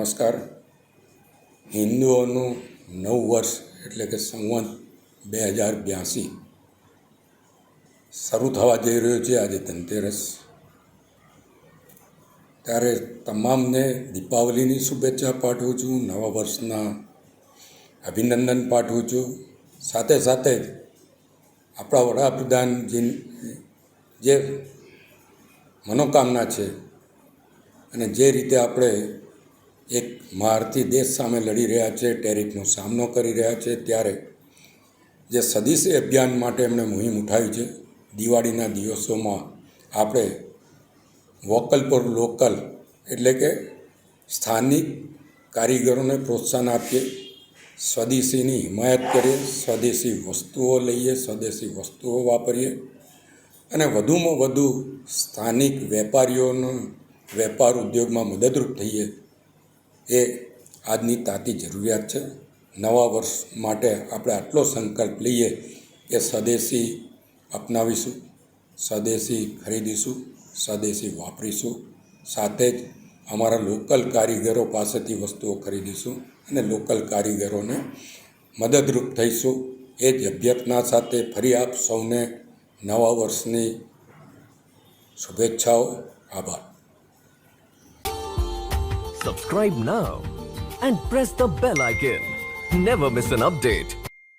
નમસ્કાર. હિન્દુઓનું નવ વર્ષ એટલે કે સંવત 2082 શરૂ થવા જઈ રહ્યું છે. આજે ધનતેરસ, ત્યારે તમામને દીપાવલીની શુભેચ્છા પાઠવું છું, નવા વર્ષના અભિનંદન પાઠવું છું. સાથે સાથે જ આપણા વડાપ્રધાનજી જે મનોકામના છે અને જે રીતે આપણે એક મહારથી દેશ સામે લડી રહ્યા છે, ટેરિફનો સામનો કરી રહ્યા છે, ત્યારે જે સ્વદેશી અભિયાન માટે એમણે મુહિમ ઉઠાવી છે. દિવાળીના દિવસોમાં આપણે વોકલ ફોર લોકલ એટલે કે સ્થાનિક કારીગરોને પ્રોત્સાહન આપીએ, સ્વદેશીની હિમાયત કરીએ, સ્વદેશી વસ્તુઓ લઈએ, સ્વદેશી વસ્તુઓ વાપરીએ અને વધુમાં વધુ સ્થાનિક વેપારીઓનો વેપાર ઉદ્યોગમાં મદદરૂપ થઈએ. એ આજની તાતી જરૂરિયાત છે. નવા વર્ષ માટે આપણે આટલો સંકલ્પ લઈએ કે સ્વદેશી અપનાવીશું, સ્વદેશી ખરીદીશું, સ્વદેશી વાપરીશું, સાથે જ અમારા લોકલ કારીગરો પાસેથી વસ્તુઓ ખરીદીશું અને લોકલ કારીગરોને મદદરૂપ થઈશું. એ જ અભ્યર્થના સાથે ફરી આપ સૌને નવા વર્ષની શુભેચ્છાઓ. આભાર. Subscribe now and press the bell icon. Never miss an update.